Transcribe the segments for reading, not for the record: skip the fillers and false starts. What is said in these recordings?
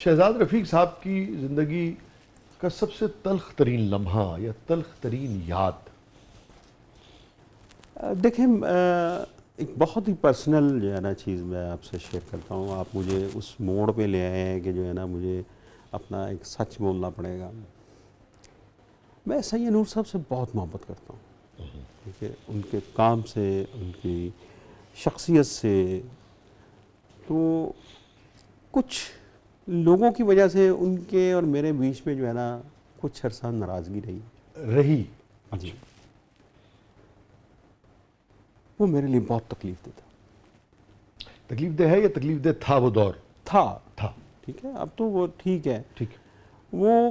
شہزاد رفیق صاحب کی زندگی کا سب سے تلخ ترین لمحہ یا تلخ ترین یاد؟ دیکھیں ایک بہت ہی پرسنل جو ہے نا چیز میں آپ سے شیئر کرتا ہوں. آپ مجھے اس موڑ پہ لے آئے ہیں کہ جو ہے نا مجھے اپنا ایک سچ بولنا پڑے گا. میں سید نور صاحب سے بہت محبت کرتا ہوں، ٹھیک ہے، ان کے کام سے، ان کی شخصیت سے. تو کچھ لوگوں کی وجہ سے ان کے اور میرے بیچ میں جو ہے نا کچھ عرصہ ناراضگی رہی. جی، وہ میرے لیے بہت تکلیف دہ تھا. تکلیف دہ ہے یا تکلیف دہ تھا وہ دور؟ تھا. ٹھیک ہے، اب تو وہ ٹھیک ہے. وہ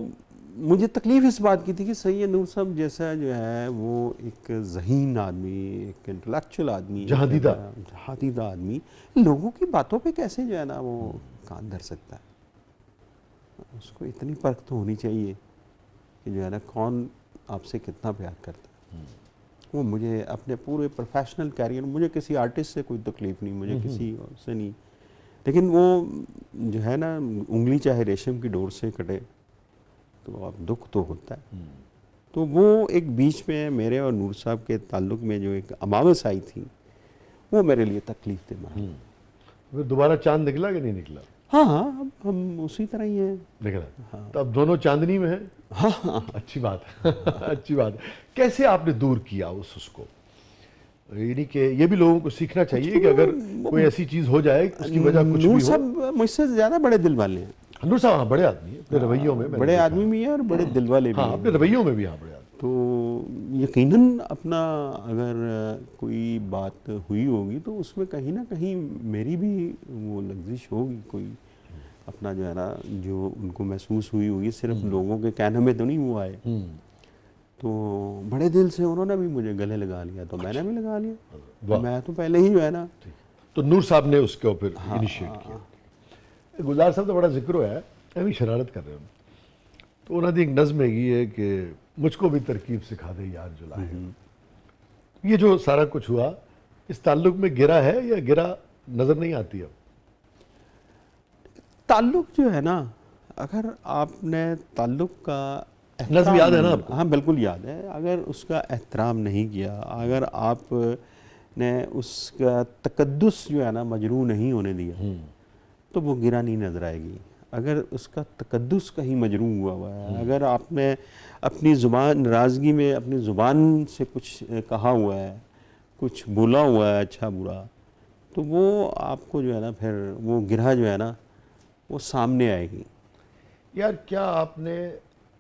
مجھے تکلیف اس بات کی تھی کہ سید نور صاحب جیسا جو ہے وہ ایک ذہین آدمی، ایک انٹلیکچوئل آدمی، جہادیدہ آدمی لوگوں کی باتوں پہ کیسے جو ہے نا وہ کان دھر سکتا ہے. اس کو اتنی پرکھ تو ہونی چاہیے کہ جو ہے نا کون آپ سے کتنا پیار کرتا ہے. وہ مجھے اپنے پورے پروفیشنل کیریئر، مجھے کسی آرٹسٹ سے کوئی تکلیف نہیں، مجھے کسی اور سے نہیں، لیکن وہ جو ہے نا انگلی چاہے ریشم کی ڈور سے کٹے تو اب دکھ تو ہوتا ہے. تو وہ ایک بیچ میں میرے اور نور صاحب کے تعلق میں جو ایک اماوس آئی تھی وہ میرے لیے تکلیف دہ مرحلہ. پھر دوبارہ چاند نکلا کہ نہیں نکلا؟ ہاں، اب ہم اسی طرح ہی ہیں. نکلا تو اب دونوں چاندنی میں ہیں. ہاں، اچھی بات ہے. اچھی بات ہے. کیسے آپ نے دور کیا اس کو؟ یعنی کہ یہ بھی لوگوں کو سیکھنا چاہیے کہ اگر کوئی ایسی چیز ہو جائے اس کی وجہ کچھ بھی ہو. نور صاحب مجھ سے زیادہ بڑے دل والے ہیں. نور صاحب ہاں بڑے آدمی ہیں، اپنے رویوں میں بڑے آدمی بھی ہیں اور بڑے دل والے بھی ہاں، ہیں. اپنے رویوں میں بھی ہاں بڑے آدمی. تو یقیناً اپنا اگر کوئی بات ہوئی ہوگی تو اس میں کہیں نہ کہیں میری بھی وہ لغزش ہوگی، کوئی اپنا جو ہے نا جو ان کو محسوس ہوئی ہوگی. صرف لوگوں کے کہنے میں تو نہیں وہ آئے. تو بڑے دل سے انہوں نے بھی مجھے گلے لگا لیا تو میں نے بھی لگا لیا. میں تو پہلے ہی جو ہے نا. تو نور صاحب نے اس کو پھر انیشیٹ کیا. گلزار صاحب تو بڑا ذکر ہوا ہے، ابھی شرارت کر رہے ہوں تو انہوں نے ایک نظم ہے کہ مجھ کو بھی ترکیب سکھا دے یار جو لائے. یہ جو سارا کچھ ہوا اس تعلق میں گرا ہے یا گرا نظر نہیں آتی؟ اب تعلق جو ہے نا، اگر آپ نے تعلق کا نظم یاد ہے نا آپ کو؟ ہاں بالکل یاد ہے. اگر اس کا احترام نہیں کیا، اگر آپ نے اس کا تقدس جو ہے نا مجروح نہیں ہونے دیا تو وہ گرا نہیں نظر آئے گی. اگر اس کا تقدس کہیں مجروح ہوا ہے، اگر آپ نے اپنی زبان ناراضگی میں اپنی زبان سے کچھ کہا ہوا ہے، کچھ بولا ہوا ہے اچھا برا، تو وہ آپ کو جو ہے نا پھر وہ گرہ جو ہے نا وہ سامنے آئے گی. یار کیا آپ نے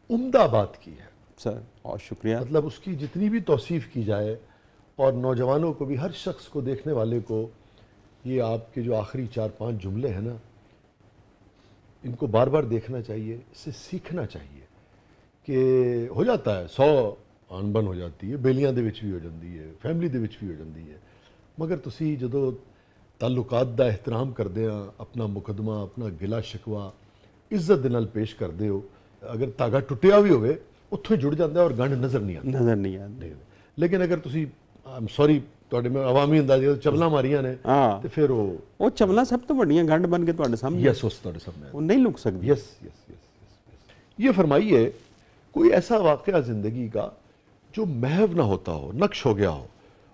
عمدہ بات کی ہے سر، اور شکریہ. مطلب اس کی جتنی بھی توصیف کی جائے اور نوجوانوں کو بھی، ہر شخص کو، دیکھنے والے کو یہ آپ کے جو آخری 4-5 جملے ہیں نا ان کو بار بار دیکھنا چاہیے، اس سے سیکھنا چاہیے. کہ ہو جاتا ہے 100 انبن ہو جاتی ہے، بیلیاں دے وچ بھی ہو جاندی ہے، فیملی دے وچ بھی ہو جاندی ہے، مگر تسی جدو تعلقات دا احترام کردے ہاں، اپنا مقدمہ، اپنا گلا شکوہ عزت دے نال پیش کردے ہو، اگر دھاگا ٹوٹیا بھی ہوئے اتھوں ہی جڑ جاتا ہے اور گنڈ نظر نہیں آتی. نظر نہیں آتی. لیکن اگر تسی سوری تواڈے میں عوامی اندازے چپلاں ماریاں نے تو پھر وہ چپلاں سب تو بڑیاں گنڈ بن کے تواڈے سامنے یس اس تواڈے سامنے وہ نہیں لک سکتی. یس یس یس. یہ فرمائیے کوئی ایسا واقعہ زندگی کا جو محو نہ ہوتا ہو، نقش ہو گیا ہو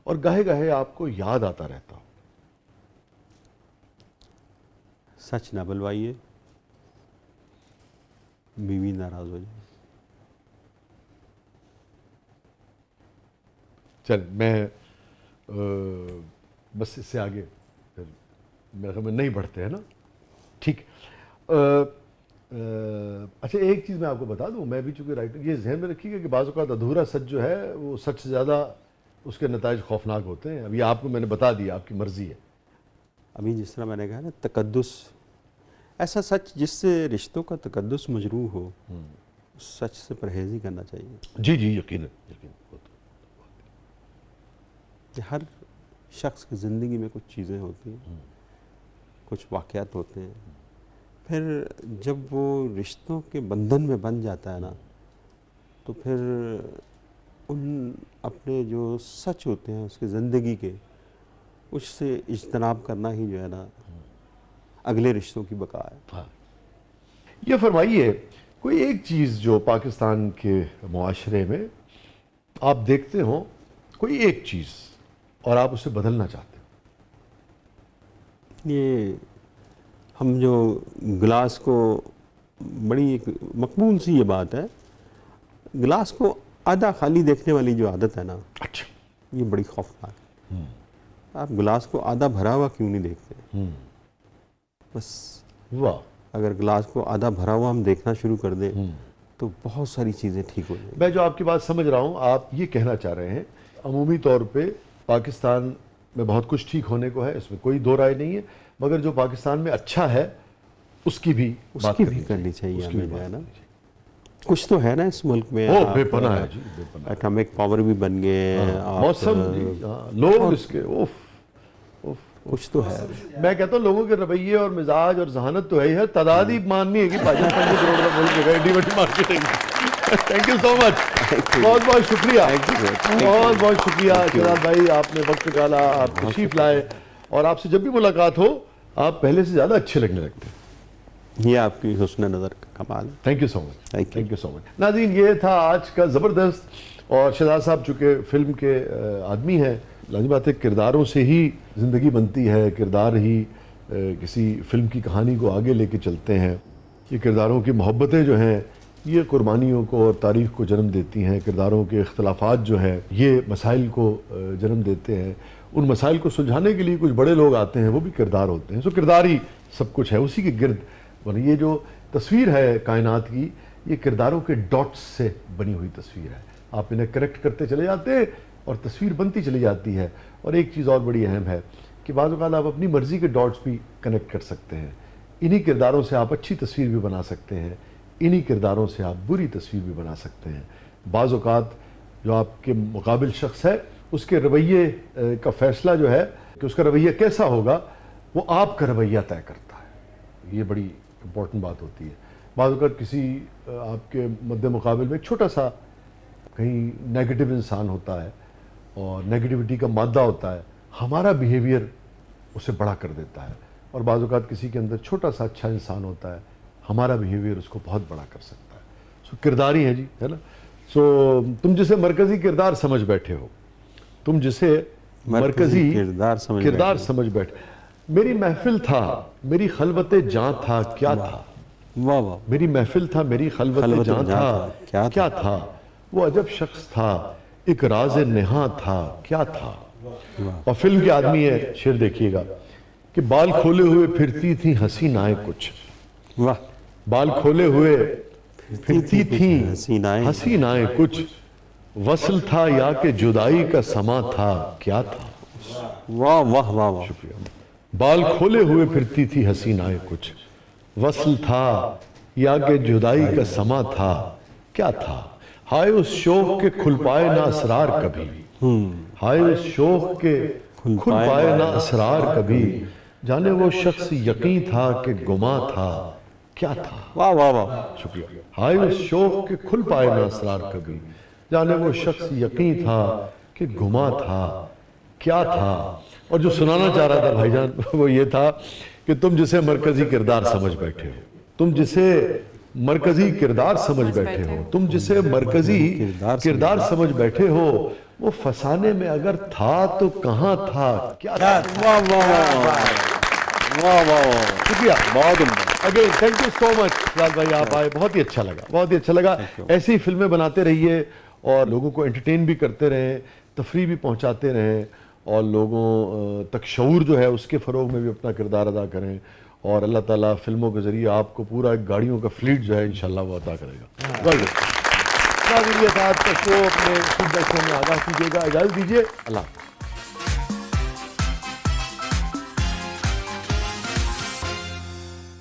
اور گاہے گاہے آپ کو یاد آتا رہتا ہو؟ سچ نہ بلوائیے، بیوی ناراض ہو جائے. چل میں بس اس سے آگے پھر میرے خیال میں نہیں بڑھتے ہیں نا. ٹھیک. اچھا ایک چیز میں آپ کو بتا دوں، میں بھی چونکہ رائٹر، یہ ذہن میں رکھیے گا کہ بعض اوقات ادھورا سچ جو ہے وہ سچ سے زیادہ اس کے نتائج خوفناک ہوتے ہیں. ابھی آپ کو میں نے بتا دیا، آپ کی مرضی ہے. ابھی جس طرح میں نے کہا نا تقدس، ایسا سچ جس سے رشتوں کا تقدس مجروح ہو، اس سچ سے پرہیز ہی کرنا چاہیے. جی جی یقیناً یقیناً. کہ ہر شخص کی زندگی میں کچھ چیزیں ہوتی ہیں، کچھ واقعات ہوتے ہیں، پھر جب وہ رشتوں کے بندھن میں بن جاتا ہے نا تو پھر ان اپنے جو سچ ہوتے ہیں اس کی زندگی کے، اس سے اجتناب کرنا ہی جو ہے نا اگلے رشتوں کی بقا ہے. ہاں. یہ فرمائیے کوئی ایک چیز جو پاکستان کے معاشرے میں آپ دیکھتے ہوں، کوئی ایک چیز اور آپ اسے بدلنا چاہتے ہیں؟ یہ ہم جو گلاس کو، بڑی ایک مقبول سی یہ بات ہے، گلاس کو آدھا خالی دیکھنے والی جو عادت ہے نا، اچھا، یہ بڑی خوفناک ہے۔ آپ گلاس کو آدھا بھرا ہوا کیوں نہیں دیکھتے؟ بس واہ، اگر گلاس کو آدھا بھرا ہوا ہم دیکھنا شروع کر دیں تو بہت ساری چیزیں ٹھیک ہو جائیں۔ میں جو آپ کی بات سمجھ رہا ہوں، آپ یہ کہنا چاہ رہے ہیں عمومی طور پہ پاکستان میں بہت کچھ ٹھیک ہونے کو ہے، اس میں کوئی دو رائے نہیں ہے، مگر جو پاکستان میں اچھا ہے اس کی بھی بات کرنی چاہیے اس کی بھی ہمیں، جو ہے بات نا کرنی چاہیے۔ کچھ تو ہے نا اس ملک میں، وہ بے پناہ ہے جی، بے پناہ ہے۔ ایٹامک پاور بھی بن گئے ہیں، موسم جی، لوگ اس کے کچھ تو ہے۔ میں کہتا ہوں لوگوں کے رویے اور مزاج اور ذہانت تو ہے ہی ہے، تعداد ہی ماننی ہے کہ 5 کروڑ کا ملک ہے، ایڈی بڑی مارکیٹنگ۔ تھینک یو سو مچ، بہت بہت شکریہ، بہت بہت شکریہ شہزاد بھائی، آپ نے وقت نکالا، آپ تشریف لائے، اور آپ سے جب بھی ملاقات ہو آپ پہلے سے زیادہ اچھے لگنے لگتے ہیں۔ یہ آپ کی حسن نظر کا کمال ہے۔ Thank you so much, Thank you. Thank you so much. ناظرین، یہ تھا آج کا زبردست، اور شہزاد صاحب چونکہ فلم کے آدمی ہیں، لازمی بات ہے کرداروں سے ہی زندگی بنتی ہے، کردار ہی کسی فلم کی کہانی کو آگے لے کے چلتے ہیں۔ یہ کرداروں کی محبتیں جو ہیں یہ قربانیوں کو اور تاریخ کو جنم دیتی ہیں، کرداروں کے اختلافات جو ہیں یہ مسائل کو جنم دیتے ہیں، ان مسائل کو سلجھانے کے لیے کچھ بڑے لوگ آتے ہیں، وہ بھی کردار ہوتے ہیں، سو کردار ہی سب کچھ ہے، اسی کے گرد یہ جو تصویر ہے کائنات کی، یہ کرداروں کے ڈاٹس سے بنی ہوئی تصویر ہے، آپ انہیں کریکٹ کرتے چلے جاتے ہیں اور تصویر بنتی چلی جاتی ہے۔ اور ایک چیز اور بڑی اہم ہے کہ بعض اوقات آپ اپنی مرضی کے ڈاٹس بھی کنیکٹ کر سکتے ہیں، انہی کرداروں سے آپ اچھی تصویر بھی بنا سکتے ہیں، انہی کرداروں سے آپ بری تصویر بھی بنا سکتے ہیں۔ بعض اوقات جو آپ کے مقابل شخص ہے اس کے رویے کا فیصلہ جو ہے کہ اس کا رویہ کیسا ہوگا، وہ آپ کا رویہ طے کرتا ہے، یہ بڑی امپورٹنٹ بات ہوتی ہے۔ بعض اوقات کسی آپ کے مد مقابل میں ایک چھوٹا سا کہیں نیگیٹو انسان ہوتا ہے اور نیگیٹیوٹی کا مادہ ہوتا ہے، ہمارا بیہیویئر اسے بڑا کر دیتا ہے، اور بعض اوقات کسی کے اندر چھوٹا سا اچھا انسان ہوتا ہے، ہمارا بیہیویئر اس کو بہت بڑا کر سکتا ہے۔ سو کردار ہی ہے جی، ہے نا۔ سو تم جسے مرکزی کردار سمجھ بیٹھے ہو، تم جسے مرکزی کردار سمجھ بیٹھے، میری محفل تھا میری خلوت جاں تھا کیا تھا، واہ واہ، میری محفل تھا میری خلوت جاں تھا کیا تھا، وہ عجب شخص تھا ایک راز نہاں تھا کیا تھا۔ اور فلم کے آدمی ہے، شعر دیکھیے گا کہ بال کھولے ہوئے پھرتی تھیں حسینائیں کچھ، واہ، بال کھولے ہوئے پھرتی تھیں حسینائیں کچھ، وصل تھا یا کہ جدائی کا سما تھا کیا تھا۔ واہ واہ واہ واہ، بال کھولے ہوئے پھرتی تھی حسینائیں کچھ، وصل تھا یا کہ جدائی کا سما تھا کیا تھا۔ ہائے اس شوق کے کھل پائے نہ اسرار کبھی، ہائے اس شوق کے کھل پائے نہ اسرار کبھی، جانے وہ شخص یقین تھا کہ گما تھا کیا تھا۔ واہ واہ واہ، شکریہ۔ ہائے اس شوق کے کھل پائے نہ اسرار کبھی، جانے وہ شخص یقین تھا کہ گما تھا کیا تھا۔ اور جو سنانا چاہ رہا تھا بھائی جان وہ یہ تھا کہ تم جسے مرکزی کردار سمجھ بیٹھے ہو، تم جسے مرکزی کردار سمجھ بیٹھے ہو، تم جسے مرکزی کردار سمجھ بیٹھے ہو، وہ فسانے میں اگر تھا تو کہاں تھا کیا تھا۔ واہ واہ واہ واہ واہ، شکریہ، بہت عمدہ۔ اگین تھینک یو سو مچ شہزاد بھائی، آپ آئے، بہت ہی اچھا لگا، بہت ہی اچھا لگا۔ ایسی ہی فلمیں بناتے رہیے اور لوگوں کو انٹرٹین بھی کرتے رہیں، تفریح بھی پہنچاتے رہیں، اور لوگوں تک شعور جو ہے اس کے فروغ میں بھی اپنا کردار ادا کریں، اور اللہ تعالیٰ فلموں کے ذریعے آپ کو پورا ایک گاڑیوں کا فلیٹ جو ہے انشاءاللہ وہ عطا کرے گا۔ ناظرین، یہ تھا آج کا شو، اپنے فیڈ بیک سے ہمیں آگاہ کیجیے گا، اجازت دیجیے، اللہ حافظ۔